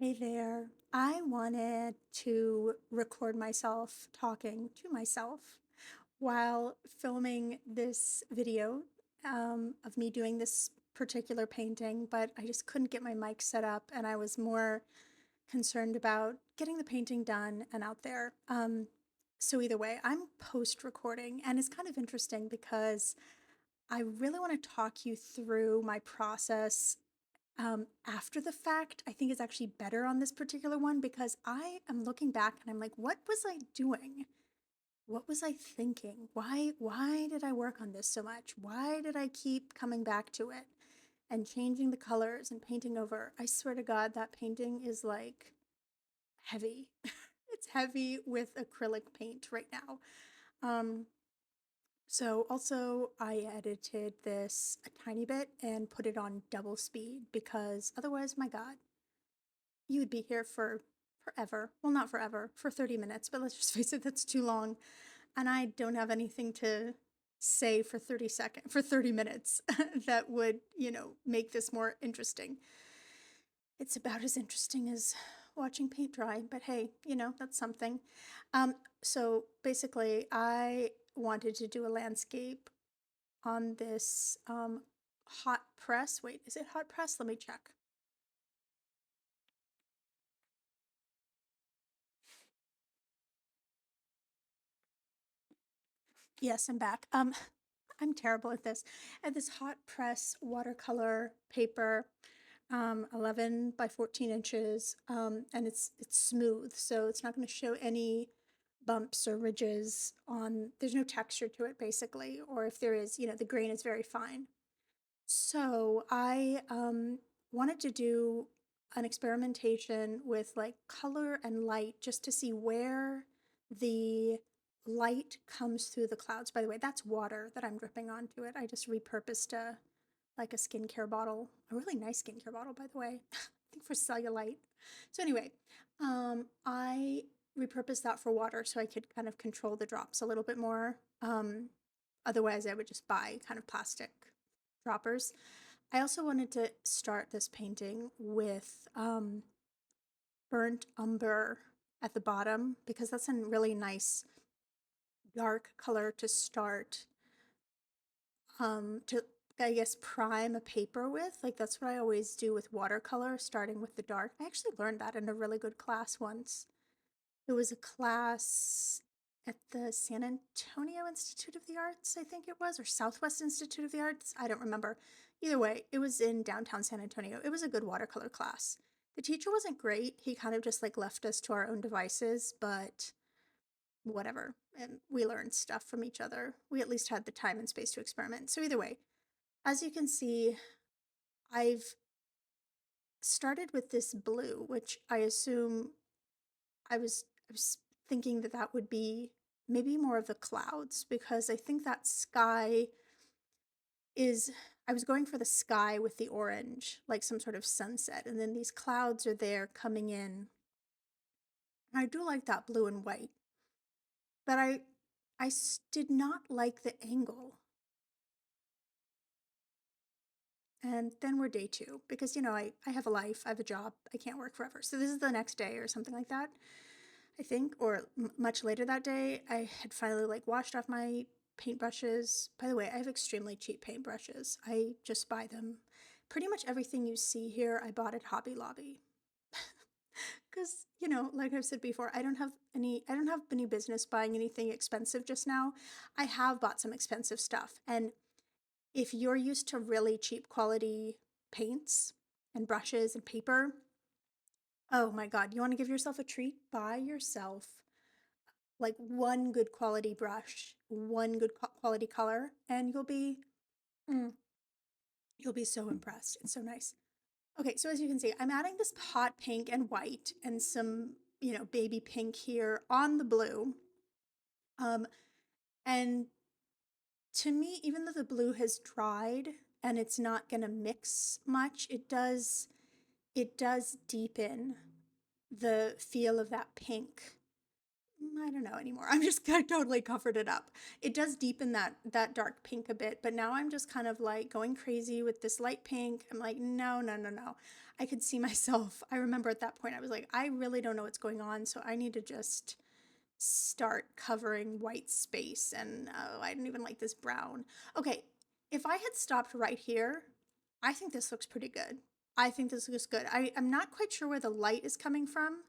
Hey there. I wanted to record myself talking to myself while filming this video of me doing this particular painting, but I just couldn't get my mic set up and I was more concerned about getting the painting done and out there. So either way, I'm post-recording and it's kind of interesting because I really want to talk you through my process after the fact. I think is actually better on this particular one because I am looking back and I'm like, what was I doing? What was I thinking? Why did I work on this so much? Why did I keep coming back to it and changing the colors and painting over? I swear to God, that painting is like heavy. It's heavy with acrylic paint right now. Um, so also I edited this a tiny bit and put it on double speed because otherwise, my God, you would be here for forever. Well, not forever, for 30 minutes, but let's just face it, that's too long. And I don't have anything to say for 30 minutes that would, make this more interesting. It's about as interesting as watching paint dry, but hey, that's something. So basically, I wanted to do a landscape on this hot press. Wait, is it hot press? Let me check. Yes, I'm back. I'm terrible at this. At this hot press watercolor paper, 11 by 14 inches, and it's smooth, so it's not going to show any bumps or ridges on. There's no texture to it, basically, or if there is, the grain is very fine. So I wanted to do an experimentation with like color and light just to see where the light comes through the clouds. By the way, that's water that I'm dripping onto it. I just repurposed a skincare bottle, a really nice skincare bottle, by the way, I think for cellulite. So anyway, I repurposed that for water so I could kind of control the drops a little bit more. Otherwise, I would just buy kind of plastic droppers. I also wanted to start this painting with burnt umber at the bottom because that's a really nice dark color to start, to, I guess, prime a paper with. Like that's what I always do with watercolor, starting with the dark. I actually learned that in a really good class once. It was a class at the San Antonio Institute of the Arts, I think it was, or Southwest Institute of the Arts. I don't remember. Either way, it was in downtown San Antonio. It was a good watercolor class. The teacher wasn't great. He kind of just like left us to our own devices, but whatever. And we learned stuff from each other. We at least had the time and space to experiment. So either way, as you can see, I've started with this blue, which I assume I was thinking that that would be maybe more of the clouds because I think that sky is. I was going for the sky with the orange, like some sort of sunset, and then these clouds are there coming in. And I do like that blue and white, but I did not like the angle. And then we're day two because, I have a life, I have a job, I can't work forever. So this is the next day or something like that, I think, or much later that day. I had finally like washed off my paintbrushes. By the way, I have extremely cheap paintbrushes. I just buy them. Pretty much everything you see here, I bought at Hobby Lobby. Because, like I've said before, I don't have any business buying anything expensive just now. I have bought some expensive stuff. And if you're used to really cheap quality paints and brushes and paper, oh my God, you want to give yourself a treat? Buy yourself like one good quality brush, one good quality color, and mm, you'll be so impressed. It's so nice. Okay, so as you can see, I'm adding this hot pink and white and some, baby pink here on the blue. Um, and to me, even though the blue has dried and it's not gonna mix much, it does deepen the feel of that pink. I don't know anymore. I'm just I totally covered it up. It does deepen that dark pink a bit, but now I'm just kind of like going crazy with this light pink. I'm like, no, no, no, no. I could see myself. I remember at that point I was like, I really don't know what's going on, so I need to just start covering white space. And oh, I didn't even like this brown. Okay, if I had stopped right here, I think this looks pretty good. I think this looks good. I'm not quite sure where the light is coming from,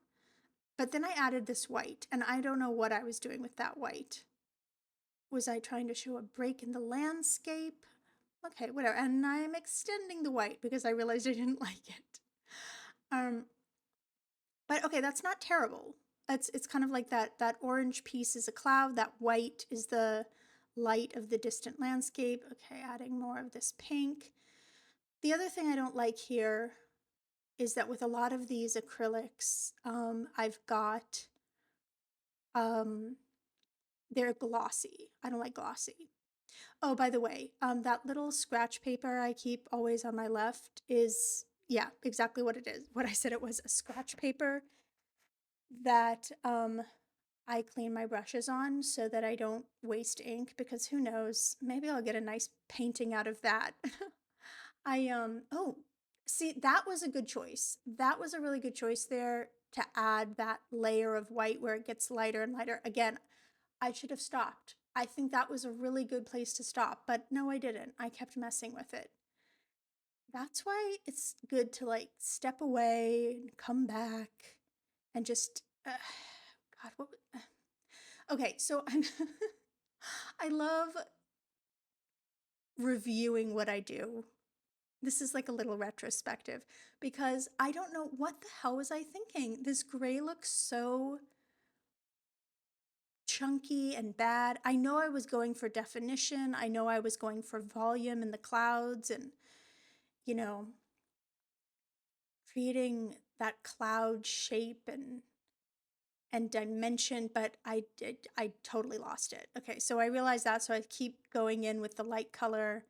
but then I added this white, and I don't know what I was doing with that white. Was I trying to show a break in the landscape? Okay, whatever. And I'm extending the white because I realized I didn't like it. Um, but okay, that's not terrible. It's kind of like that orange piece is a cloud, that white is the light of the distant landscape. Okay, adding more of this pink. The other thing I don't like here is that with a lot of these acrylics, I've got they're glossy. I don't like glossy. Oh, by the way, that little scratch paper I keep always on my left is, yeah, exactly what it is. What I said it was, a scratch paper that I clean my brushes on so that I don't waste ink, because who knows, maybe I'll get a nice painting out of that. Oh, see, that was a good choice. That was a really good choice there to add that layer of white where it gets lighter and lighter. Again, I should have stopped. I think that was a really good place to stop, but no, I didn't. I kept messing with it. That's why it's good to like step away and come back and just, God, okay, so I'm, I love reviewing what I do. This is like a little retrospective because I don't know what the hell was I thinking. This gray looks so chunky and bad. I know I was going for definition. I know I was going for volume in the clouds and, you know, creating that cloud shape and dimension, but I totally lost it. Okay, so I realized that, so I keep going in with the light color,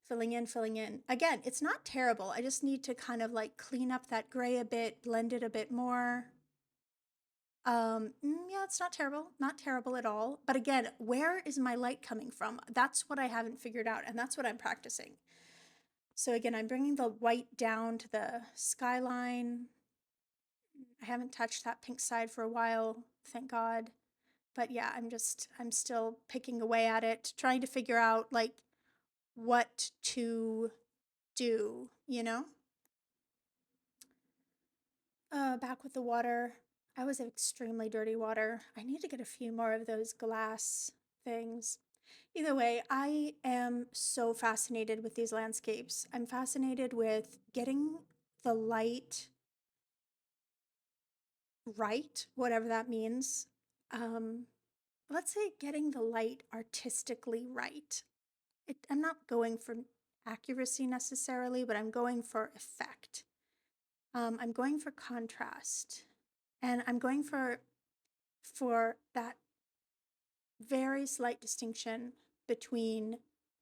filling in, filling in. Again, it's not terrible. I just need to kind of like clean up that gray a bit, blend it a bit more. Yeah, it's not terrible at all. But again, where is my light coming from? That's what I haven't figured out, and that's what I'm practicing. So again, I'm bringing the white down to the skyline. I haven't touched that pink side for a while, thank God. But yeah, I'm still picking away at it, trying to figure out like what to do, you know? Back with the water. I was extremely dirty water. I need to get a few more of those glass things. Either way, I am so fascinated with these landscapes. I'm fascinated with getting the light right, whatever that means. Um, let's say getting the light artistically right. I'm not going for accuracy necessarily, but I'm going for effect. I'm going for contrast, and I'm going for that very slight distinction between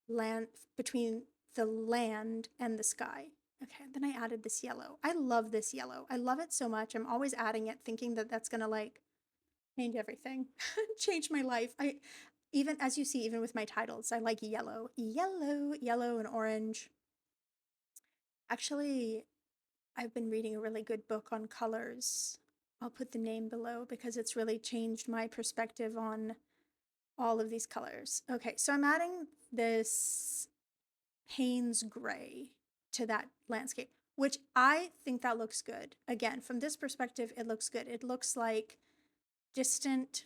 land between the land and the sky. Okay, then I added this yellow. I love this yellow. I love it so much. I'm always adding it, thinking that that's gonna like change everything, change my life. I even as you see, even with my titles, I like yellow, yellow, yellow, and orange. Actually, I've been reading a really good book on colors. I'll put the name below because it's really changed my perspective on all of these colors. Okay, so I'm adding this Payne's gray to that landscape, which I think that looks good. Again, from this perspective, it looks good. It looks like distant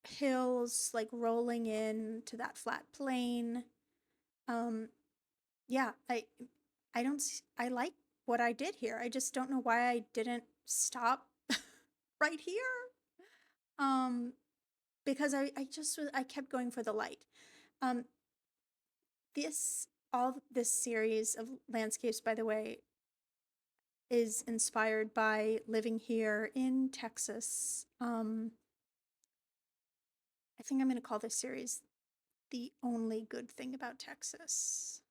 hills like rolling in to that flat plain. Um, yeah, I don't I like what I did here. I just don't know why I didn't stop right here. Um, because I kept going for the light. Um, all this series of landscapes, by the way, is inspired by living here in Texas. I think I'm going to call this series "The Only Good Thing About Texas."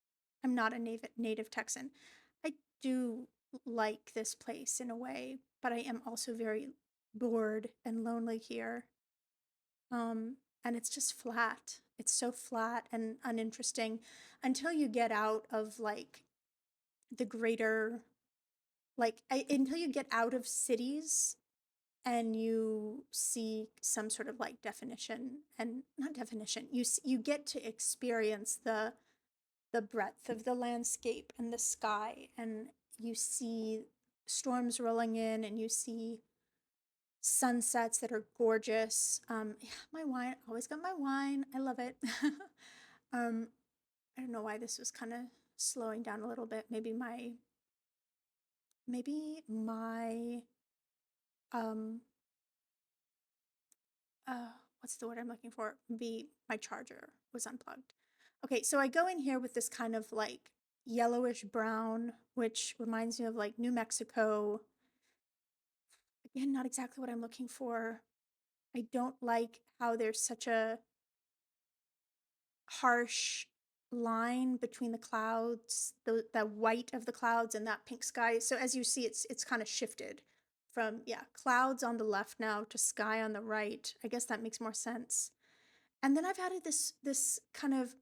I'm not a native Texan. I do like this place in a way, but I am also very bored and lonely here. And it's just flat. It's so flat and uninteresting until you get out of like the greater, until you get out of cities and you see some sort of like definition, and not definition, you get to experience the breadth of the landscape and the sky, and you see storms rolling in, and you see sunsets that are gorgeous. Yeah, my wine, always got my wine. I love it. um, I don't know why this was kind of slowing down a little bit. Maybe my um uh what's the word I'm looking for? Maybe my charger was unplugged. Okay, so I go in here with this kind of like yellowish brown, which reminds me of like New Mexico. Again, not exactly what I'm looking for. I don't like how there's such a harsh line between the clouds, the white of the clouds and that pink sky. So as you see, it's kind of shifted from, yeah, clouds on the left now to sky on the right. I guess that makes more sense. And then I've added this kind of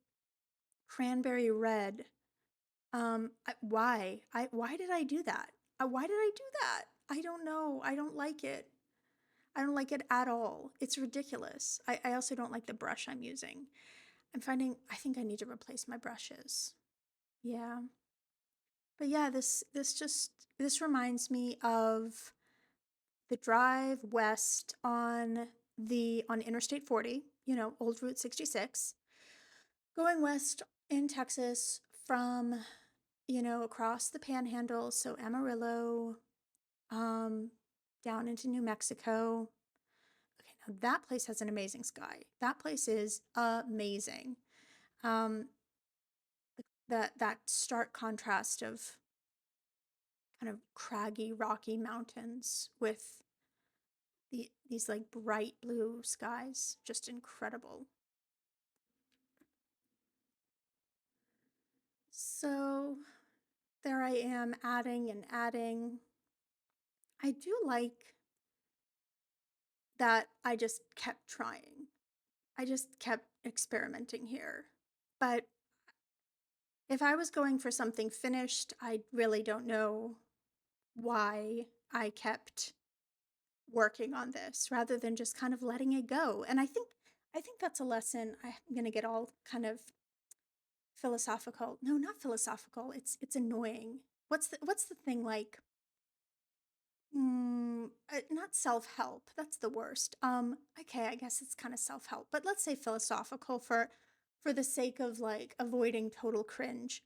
cranberry red. Why did I do that? Why did I do that? I don't know. I don't like it. I don't like it at all. It's ridiculous. I also don't like the brush I'm using. I think I need to replace my brushes. Yeah. But yeah, this reminds me of the drive west on Interstate 40, old Route 66, going west in Texas from, across the Panhandle, so Amarillo, um, down into New Mexico. Okay, now that place has an amazing sky. That place is amazing. Um, that stark contrast of kind of craggy, rocky mountains with these like bright blue skies, just incredible. So there I am adding and adding. I do like that I just kept trying. I just kept experimenting here. But if I was going for something finished, I really don't know why I kept working on this rather than just kind of letting it go. And I think that's a lesson. I'm going to get all kind of philosophical. No, not philosophical. It's annoying. What's the thing like? Not self-help. That's the worst. Okay, I guess it's kind of self-help, but let's say philosophical for the sake of like avoiding total cringe.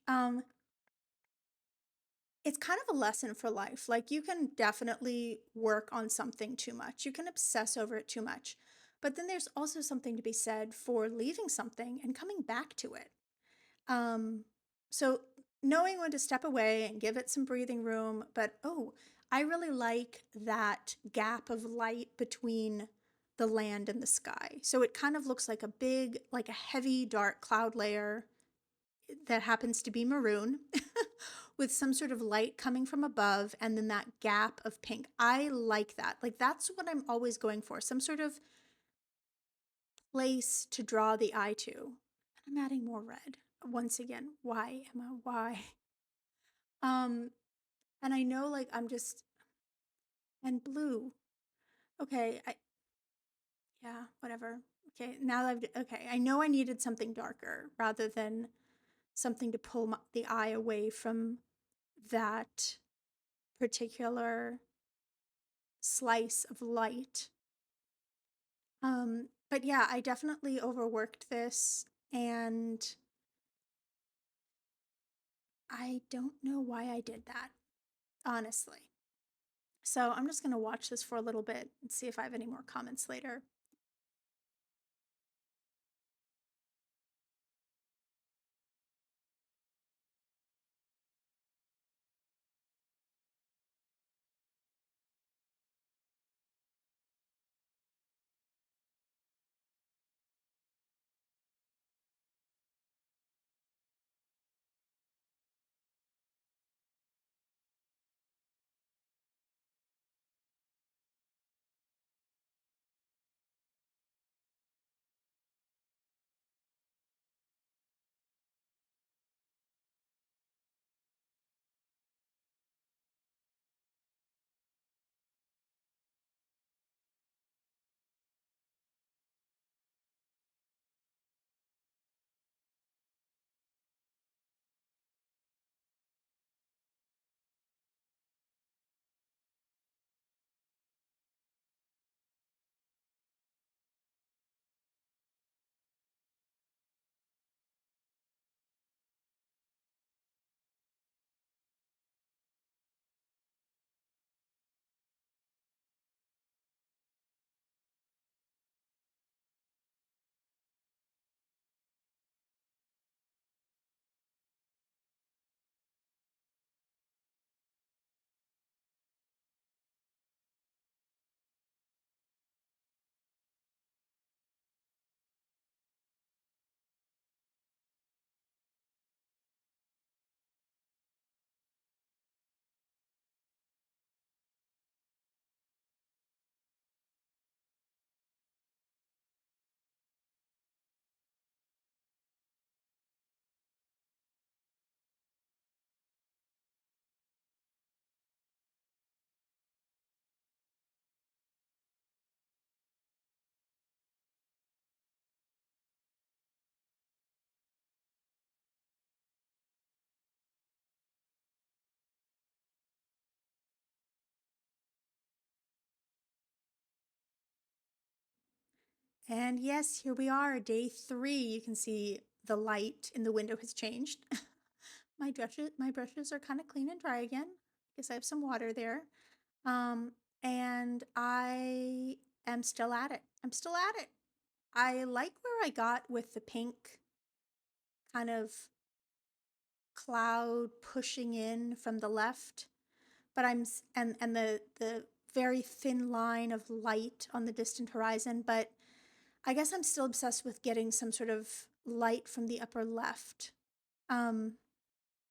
It's kind of a lesson for life. Like you can definitely work on something too much. You can obsess over it too much. But then there's also something to be said for leaving something and coming back to it. Um, so knowing when to step away and give it some breathing room, but oh, I really like that gap of light between the land and the sky. So it kind of looks like a big, like a heavy dark cloud layer that happens to be maroon with some sort of light coming from above and then that gap of pink. I like that. Like that's what I'm always going for. Some sort of place to draw the eye to. I'm adding more red. Once again, why, Emma? Why? Um, and I know like I'm just and blue. Okay, yeah, whatever. Okay, now that okay, I know I needed something darker rather than something to pull the eye away from that particular slice of light. But yeah, I definitely overworked this and I don't know why I did that, honestly. So I'm just going to watch this for a little bit and see if I have any more comments later. And yes, here we are, day 3. You can see the light in the window has changed. My brushes are kind of clean and dry again. Guess I have some water there. Um, and I am still at it. I'm still at it. I like where I got with the pink kind of cloud pushing in from the left, but and the very thin line of light on the distant horizon, but I guess I'm still obsessed with getting some sort of light from the upper left. Um,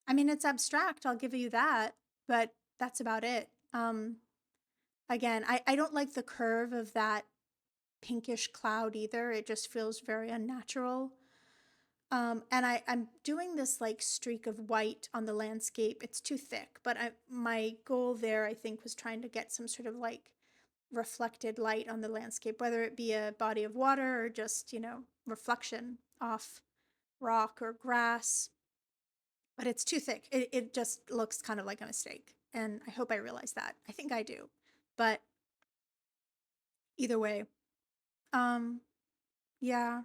I mean, it's abstract, I'll give you that, but that's about it. Again, I don't like the curve of that pinkish cloud either. It just feels very unnatural. And I'm doing this like streak of white on the landscape. It's too thick, but my goal there, I think, was trying to get some sort of like reflected light on the landscape, whether it be a body of water or just, reflection off rock or grass. But it's too thick. It just looks kind of like a mistake. And I hope I realize that. I think I do. But either way, um, yeah.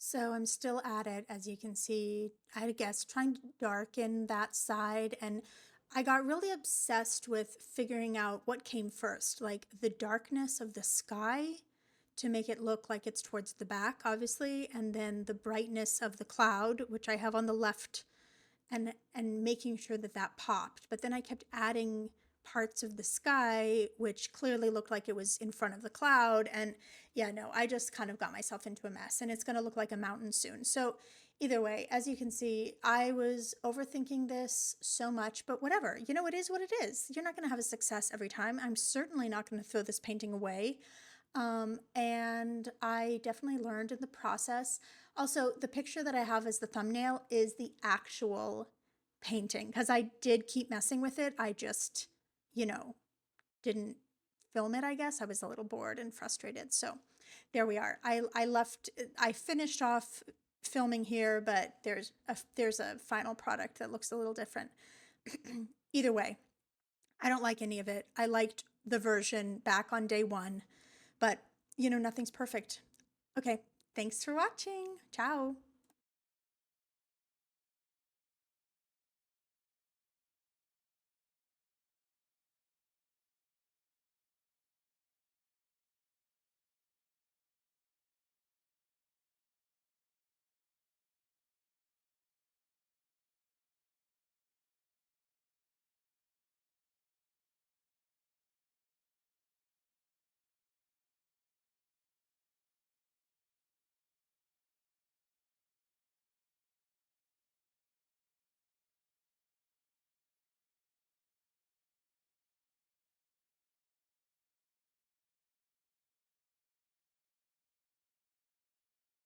So I'm still at it, as you can see, I guess, trying to darken that side. And I got really obsessed with figuring out what came first, like the darkness of the sky to make it look like it's towards the back, obviously, and then the brightness of the cloud, which I have on the left, and making sure that that popped. But then I kept adding parts of the sky which clearly looked like it was in front of the cloud, and yeah, no, I just kind of got myself into a mess, and it's going to look like a mountain soon. So either way, as you can see, I was overthinking this so much, but whatever, it is what it is. You're not going to have a success every time. I'm certainly not going to throw this painting away. And I definitely learned in the process. Also, the picture that I have as the thumbnail is the actual painting because I did keep messing with it. I just, you know, didn't film it, I guess. I was a little bored and frustrated. So there we are. I finished off filming here, but there's a final product that looks a little different. Either way, I don't like any of it. I liked the version back on day one, but nothing's perfect. Okay, thanks for watching. Ciao.